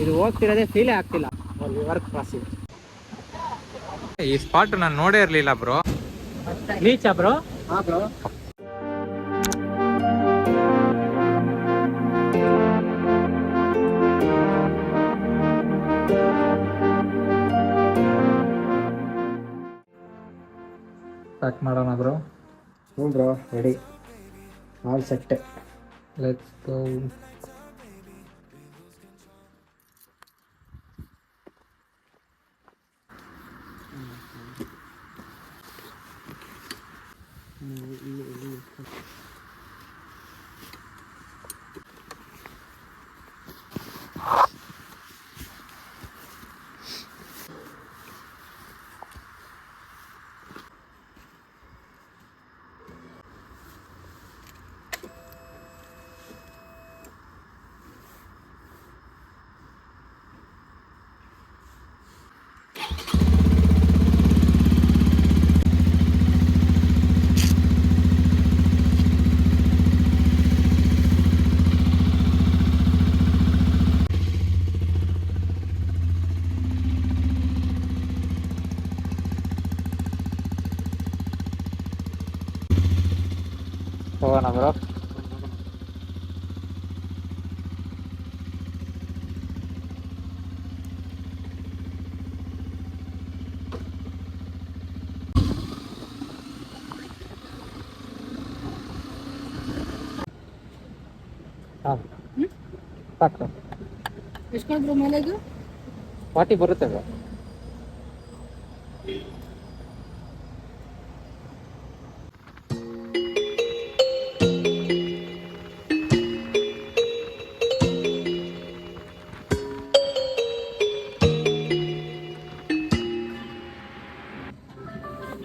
ಇದು ಹೋಗ್ತಿರೋದೇ ಫೀಲೇ ಆಗ್ತಿಲ್ಲ. Work crossing ಈ ಸ್ಪಾಟ್ ನಾನು ನೋಡೇ ಇರ್ಲಿಲ್ಲ ಬ್ರೋ. ಬೀಚಾ ಬ್ರೋ? ಹಾ ಬ್ರೋ. ಸ್ಟಾರ್ಟ್ ಮಾಡೋಣ ಬ್ರೋ. ಹ್ಞೂ bro, ready, all set. Let's go. ಹೋಗೋಣ ಬ್ರೋ. ಹಾಂ ಸಾಕು. ಎಷ್ಟು ಕೊಡ್ತೀರಾ ಮೈಲೇಜು? 40 ಬರುತ್ತೆ ಬ್ರೋ.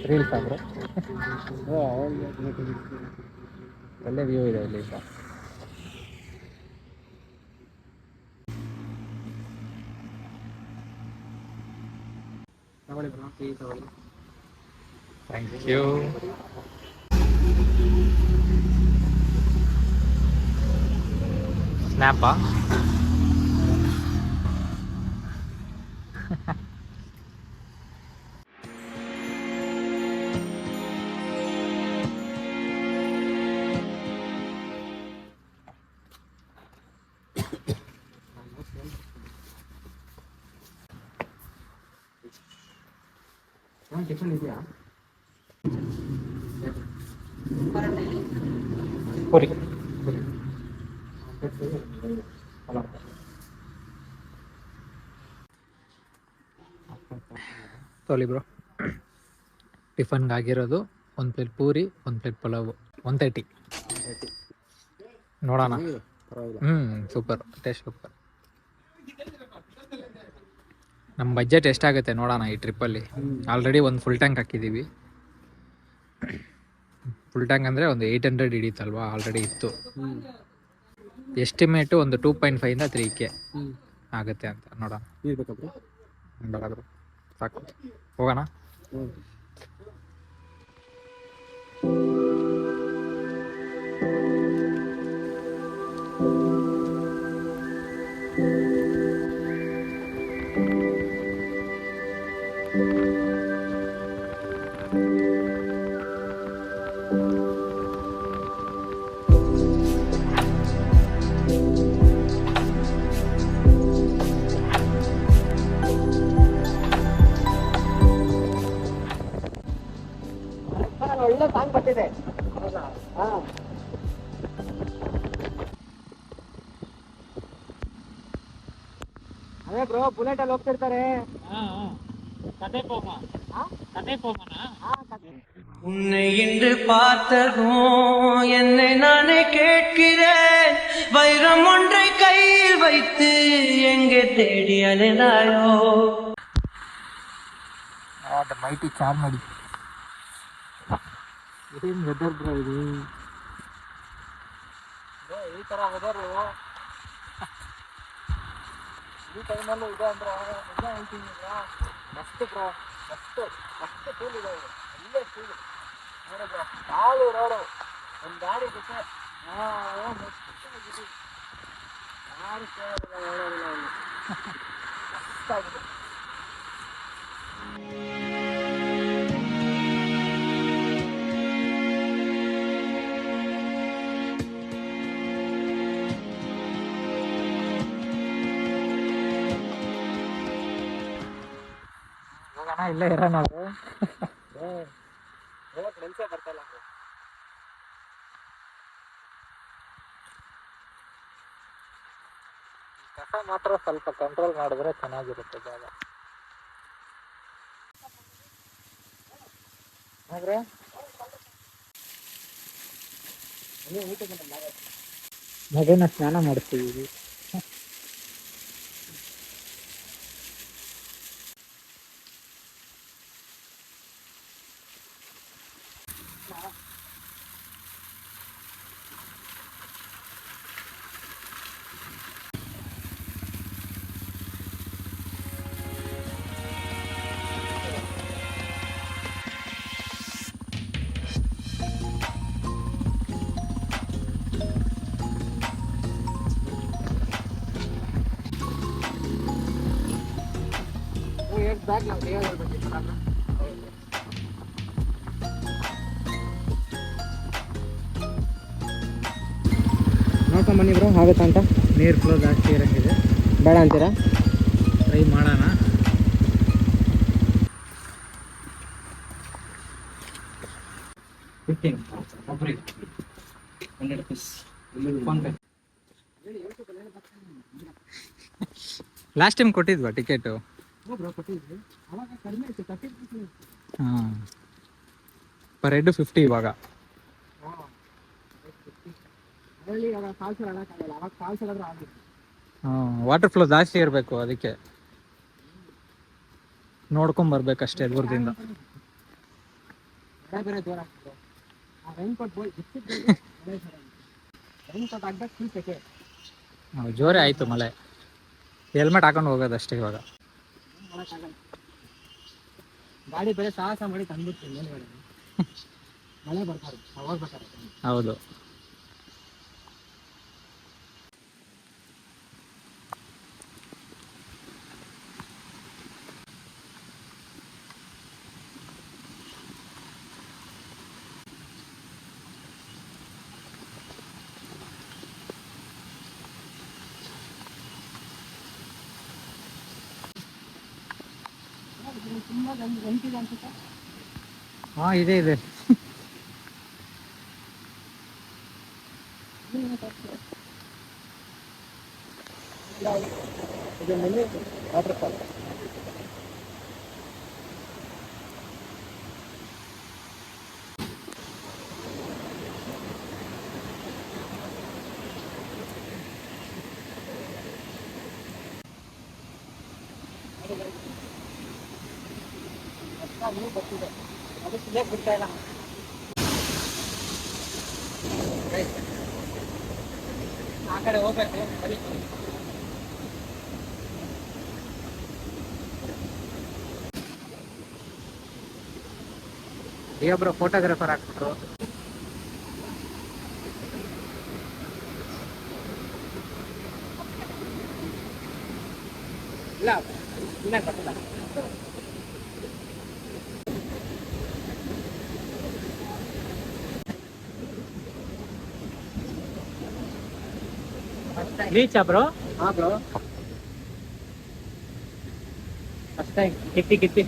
Reels bro. ಒಳ್ಳೆ ವ್ಯೂ ಇದೆ ಇಲ್ಲಿ. ತಗೊಳ್ಳಿ ಬ್ರೋ, ಟೀ ತಗೊಳ್ಳಿ. Thank you. ಸ್ನ್ಯಾಪಾ? ಟಿಫನ್ ಇದೆಯಾ? ಪುರಿ. ತೊಗೊಳ್ಳಿ ಬ್ರೋ. ಟಿಫನ್ಗೆ ಆಗಿರೋದು 1 ಪ್ಲೇಟ್ ಪೂರಿ, 1 ಪ್ಲೇಟ್ ಪಲಾವು, 130. ನೋಡೋಣ. Super, taste super. ನಮ್ಮ ಬಜೆಟ್ ಎಷ್ಟಾಗುತ್ತೆ ನೋಡೋಣ ಈ ಟ್ರಿಪ್ಪಲ್ಲಿ. ಆಲ್ರೆಡಿ ಒಂದು ಫುಲ್ ಟ್ಯಾಂಕ್ ಹಾಕಿದ್ದೀವಿ. ಫುಲ್ ಟ್ಯಾಂಕ್ ಅಂದರೆ ಒಂದು 800 ಹಿಡಿತಲ್ವಾ, ಆಲ್ರೆಡಿ ಇತ್ತು. ಎಸ್ಟಿಮೇಟು ಒಂದು 2.5 ಇಂದ 3K ಆಗುತ್ತೆ ಅಂತ ನೋಡೋಣ. ಬರೋದು ಸಾಕು, ಹೋಗೋಣ. ಒಳ್ಳೆ ಸಾಂಗ್ ಬರ್ತಿದೆ. ಹಾಂ, ಅದೇ ಬ್ರೋ, ಬುಲೆಟ್ ಅಲ್ಲಿ ಹೋಗ್ತಿರ್ತಾರೆ. உன்னை இன்று பார்த்ததும் என்னை நானே கேட்கிறேன். வைரம் ஒன்றை கையில் வைத்து எங்கே தேடி அலைந்தாயோ. ಮೈಟಿ ಚಾರ್ ಮಾಡಿ. ಇದೇನು ವೆದರ್ ಬ್ರೋ ಇದು? ಈ ಥರ ವೆದರು ಈ ಟೈಮಲ್ಲೂ ಇದೆ ಅಂದರೆ ನಿಜ ಹೇಳ್ತೀನಿ ಮಸ್ತ್ ಬ್ರೋ, ಮಸ್ತ್ ಫೀಲ್ ಇದೆ ಇದು. ಒಳ್ಳೆ ಫೀಲ್ ನೋಡಿ ಬ್ರೋ. ಕಾಲು ರೋಡು, ಒಂದು ಗಾಡಿ ಜೊತೆ ಮಸ್ತಾಗಿದೆ. ಯಾರು ಕೇಳೋದಿಲ್ಲ ಹೇಳೋದಿಲ್ಲ ಇಲ್ಲಿ. ಮಸ್ತಾಗಿದೆ. ಹೋಗೋಣ ಇಲ್ಲೇ ಇರೋಣ ನಾವು. ಹೋಗಕ್ಕೆ ಮನ್ಸೇ ಬರ್ತಾ ಇಲ್ಲ bro. ಕಸ ಮಾತ್ರ ಸ್ವಲ್ಪ ಕಂಟ್ರೋಲ್ ಮಾಡಿದ್ರೆ ಚೆನ್ನಾಗಿರುತ್ತೆ ಜಾಗ. ಹಾಗ್ರೆ ಮಗನ ಸ್ನಾನ ಮಾಡಿಸ್ತೀವಿ. ಬ್ಯಾಗ್ ನಾವು ದೇವರ ಬಗ್ಗೆ ನೋಡ್ಕೊಂಬನ್ನಿ ಬ್ರೋ ಆಗುತ್ತಾ ಅಂತ. ನೀರು ಫ್ಲೋ ಜಾಸ್ತಿ ಇರೋಂಗಿದೆ, ಬೇಡ ಅಂತೀರಾ? ಟ್ರೈ ಮಾಡೋಣ. ಲಾಸ್ಟ್ ಟೈಮ್ ಕೊಟ್ಟಿದ್ವಾ ಟಿಕೆಟು? ಅವಾಗ ಕಡಿಮೆ ಇತ್ತು, 30 ಹಾಂ, ಪರ್ ಹೆಡ್ 50 ಇವಾಗ. ಅದರಲ್ಲಿ ಅವಾಗ ಫಾಲ್ಸ್ ಆಡೋಕ್ಕಾಗಲ್ಲ, ಅವಾಗ ಫಾಲ್ಸ್ ಆಡಿದ್ರೆ ಆಗಿತ್ತು. ಹಾಂ, ವಾಟರ್ ಫ್ಲೋ ಜಾಸ್ತಿ ಇರಬೇಕು, ಅದಕ್ಕೆ ನೋಡ್ಕೊಂಬರ್ಬೇಕಷ್ಟೇ ದೂರದಿಂದ. ಬೇರೆ ದೂರ ಆಗ್ತದೆ. ಆ ರೈನ್ ಕೋಟ್ ರೈನ್ ಕೋಟ್ ಹಾಕ್ಬೇಕು, ಫುಲ್ ಸೆಕೆ. ಜೋರೇ ಆಯಿತು ಮಳೆ. ಹೆಲ್ಮೆಟ್ ಹಾಕೊಂಡು ಹೋಗೋದಷ್ಟೇ ಇವಾಗ. ಮಾಡೋಕ್ಕಾಗಲ್ಲ, ಗಾಡಿ ಬೇರೆ ಸಾಹಸ ಮಾಡಿ ತಂದ್ಬಿಡ್ತೀನಿ ಮೇಲ್ಗಡೆ. ಮಳೆ ಬರ್ತಾರೆ ಅವಾಗ ಬೇಕಾರೆ. ಹೌದು. ತುಂಬ ಗಂಟಿದೆ ಅನ್ಸುತ್ತೆ. ಹಾಂ, ಇದೆ ಇದೆ. ಇದು ಮಿನಿ ವಾಟರ್ ಫಾಲ್. ನೀರು ಬರ್ತಿದೆ, ಅದು ಸಿಗಕ್ಕೆ ಬಿಡ್ತಾ ಇಲ್ಲ. ಆ ಕಡೆ ಹೋಗ್ಬೇಕು ಬರೀ. ಒಬ್ಬರು ಫೋಟೋಗ್ರಾಫರ್ ಹಾಕ್ಬಿಟ್ರು. ಇಲ್ಲ ಇನ್ನೇ ಬರ್ತಿಲ್ಲ. ರೀಚಾ ಬ್ರೋ? ಹಾಂ ಬ್ರೋ, ಅಷ್ಟೇ ಕಿತ್ತಿ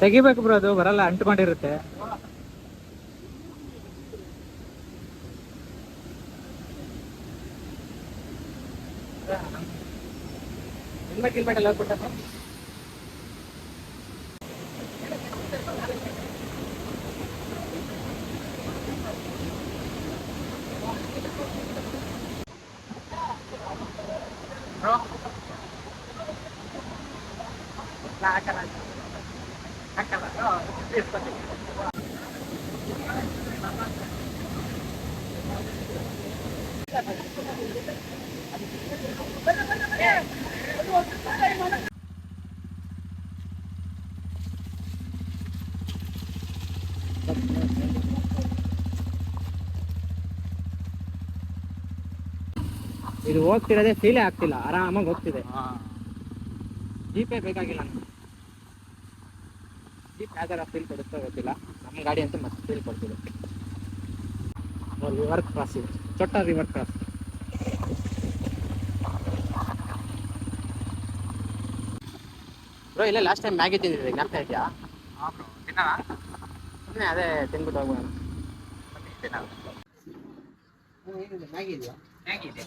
ತೆಗಿಬೇಕು ಬ್ರೋ, ಅದು ಬರಲ್ಲ, ಅಂಟ್ಕೊಂಡಿರುತ್ತೆ. ಹೆಲ್ಮೆಟ್ ಎಲ್ಲ ಕೊಟ್ಟ. ಇದು ಹೋಗ್ತಿರೋದೇ ಫೀಲೇ ಆಗ್ತಿಲ್ಲ, ಆರಾಮಾಗಿ ಹೋಗ್ತಿದೆ. ಜೀಪೇ ಬೇಕಾಗಿಲ್ಲ ನಮ್ಗೆ. ಜೀಪ್ ಯಾವ ಥರ ಫೀಲ್ ಕೊಡುತ್ತೋ ಗೊತ್ತಿಲ್ಲ, ನಮ್ಮ ಗಾಡಿ ಅಂತೂ ಮಸ್ತ್ ಫೀಲ್ ಕೊಡ್ತಿದೆ. ರಿವರ್ ಕ್ರಾಸ್ ಇದೆ, ಚೊಟ್ಟ ರಿವರ್ ಕ್ರಾಸ್. ಬ್ರೋ ಇಲ್ಲೇ ಲಾಸ್ಟ್ ಟೈಮ್ ಮ್ಯಾಗಿ ತಿಂದಿದ್ದೆ, ಜ್ಞಾಪಕ ಇದೆಯಾ? ಹಾಂ ಬ್ರೋ, ತಿನ್ನೋಣ. ಸುಮ್ಮನೆ ಅದೇ ತಿಂದ್ಬಿಟ್ಟು ಹೋಗೋಣ. ತಿನ್ನೋಣ. ಏನಿದೆ ಮ್ಯಾಗಿ ಇದೆಯಾ? ಮ್ಯಾಗಿ ಇದೆ.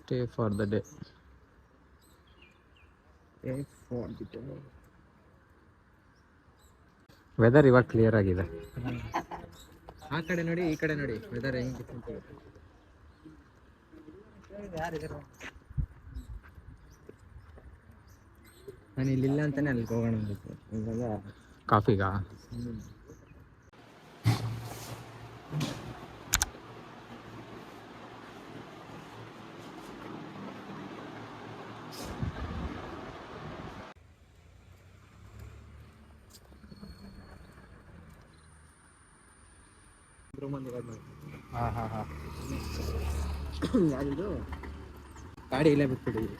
Stay for the day. Weather ಇವಾಗ ಕ್ಲಿಯರ್ ಆಗಿದೆ. ಆ ಕಡೆ ನೋಡಿ, ಈ ಕಡೆ ನೋಡಿ, ವೆದರ್ ಹೆಂಗ್ ಡಿಫ್ರೆಂಟ್ ಇದೆ. ಯಾರಿದ್ದಾರೆ? ನಾನು ಇಲ್ಲಿಲ್ಲ ಅಂತಾನೆ ಅಲ್ಲಿಗೆ ಹೋಗೋಣ ಅಂದಿತ್ತು. ಇವಾಗ ಕಾಫಿಗಾ? ಹಾಂ ಹಾಂ ಹಾಂ. ಯಾರಿದು ಗಾಡಿ ಇಲ್ಲೇ ಬಿಟ್ಬಿಟ್ಟಿದ್ವಿ.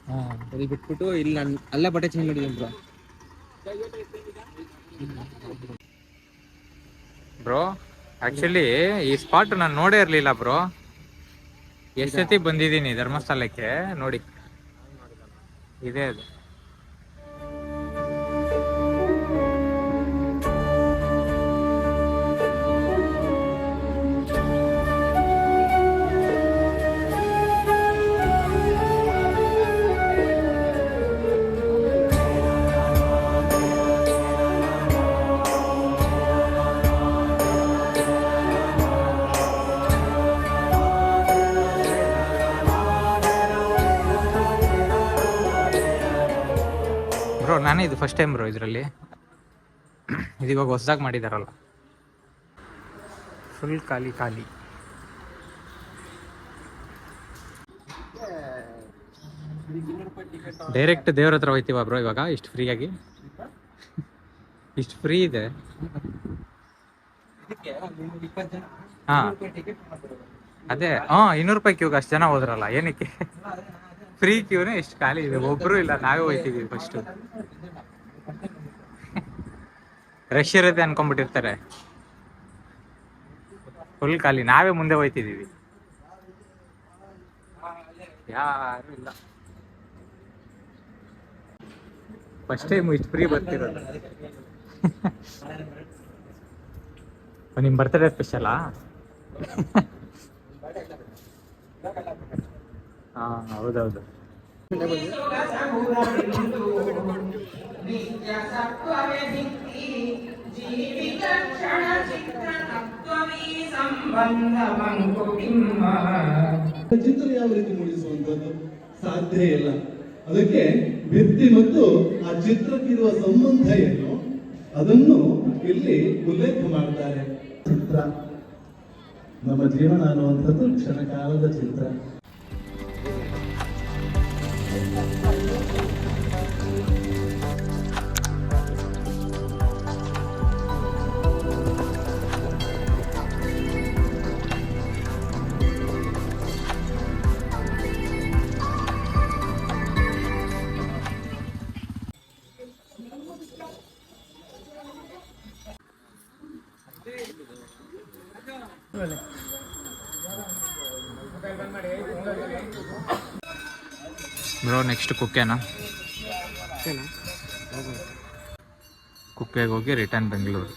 ಹಾಂ, ಇಲ್ಲಿ ಬಿಟ್ಬಿಟ್ಟು ಇಲ್ಲಿ ನಾನು ಅಲ್ಲೇ ಬಟ್ಟೆ ಚೇಂಜ್ ಮಾಡಿದ್ದೀನಿ ಬ್ರೋ. ಬ್ರೋ ಆ್ಯಕ್ಚುಲಿ ಈ ಸ್ಪಾಟ್ ನಾನು ನೋಡೇ ಇರಲಿಲ್ಲ ಬ್ರೋ. ಎಷ್ಟು ಸತಿ ಬಂದಿದ್ದೀನಿ ಧರ್ಮಸ್ಥಳಕ್ಕೆ ನೋಡಿ. ಇದೆ ಅದು. ಬ್ರೋ ನಾನೇ ಇದು ಫಸ್ಟ್ ಟೈಮ್ ಬ್ರೋ ಇದರಲ್ಲಿ. ಇದು ಇವಾಗ ಹೊಸದಾಗಿ ಮಾಡಿದಾರಲ್ಲ. ಫುಲ್ ಖಾಲಿ ಖಾಲಿ. ಡೈರೆಕ್ಟ್ ದೇವ್ರ ಹತ್ರ ಹೋಯ್ತೀವ ಬ್ರೋ ಇವಾಗ, ಇಷ್ಟು ಫ್ರೀಯಾಗಿ. ಇಷ್ಟು ಫ್ರೀ ಇದೆ. ಹಾಂ ಅದೇ, ಹಾಂ 200 ರೂಪಾಯಿ ಕ್ಯೂಗೆ ಅಷ್ಟು ಜನ ಹೋದ್ರಲ್ಲ, ಏನಕ್ಕೆ? ಫ್ರೀ ಕ್ಯೂನೇ ಎಷ್ಟು ಖಾಲಿ ಇದೆ, ಒಬ್ರು ಇಲ್ಲ, ನಾವೇ ಹೋಯ್ತೀವಿ ಫಸ್ಟು. ರಶ್ ಇರುತ್ತೆ ಅನ್ಕೊಂಡ್ಬಿಟ್ಟಿರ್ತಾರೆ. ಫುಲ್ ಖಾಲಿ, ನಾವೇ ಮುಂದೆ ಹೋಯ್ತಿದ್ದೀವಿ, ಯಾರು ಇಲ್ಲ. ಫಸ್ಟ್ ಟೈಮ್ ಇಷ್ಟು ಫ್ರೀ ಬರ್ತಿರೋದು. ನಿಮ್ಮ ಬರ್ತ್ಡೇ ಸ್ಪೆಷಲಾ? ಹಾಂ ಹೌದೌದು. ಚಿತ್ರ ಯಾವ ರೀತಿ ಮೂಡಿಸುವಂತದ್ದು ಸಾಧ್ಯ ಇಲ್ಲ. ಅದಕ್ಕೆ ವ್ಯಕ್ತಿ ಮತ್ತು ಆ ಚಿತ್ರಕ್ಕಿರುವ ಸಂಬಂಧ ಏನು ಅದನ್ನು ಇಲ್ಲಿ ಉಲ್ಲೇಖ ಮಾಡ್ತಾರೆ. ಚಿತ್ರ ನಮ್ಮ ಜೀವನ ಅನ್ನುವಂಥದ್ದು ಕ್ಷಣಕಾಲದ ಚಿತ್ರ. Bro next ಕುಕ್ಕೆನಾ? ಕುಕ್ಕೆಗೆ ಹೋಗಿ ರಿಟರ್ನ್ ಬೆಂಗಳೂರು.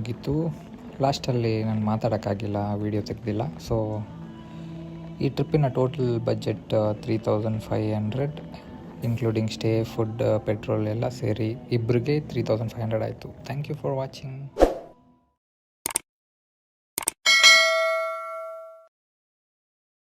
ಮುಗೀತು. ಲಾಸ್ಟಲ್ಲಿ ನಾನು ಮಾತಾಡೋಕ್ಕಾಗಿಲ್ಲ, ವೀಡಿಯೋ ತೆಗೆದಿಲ್ಲ. ಸೊ ಈ ಟ್ರಿಪ್ಪಿನ total budget 3500, including stay, food, petrol ಎಲ್ಲ ಸೇರಿ ಇಬ್ಬರಿಗೆ 3500 ಆಯಿತು. Thank you for watching.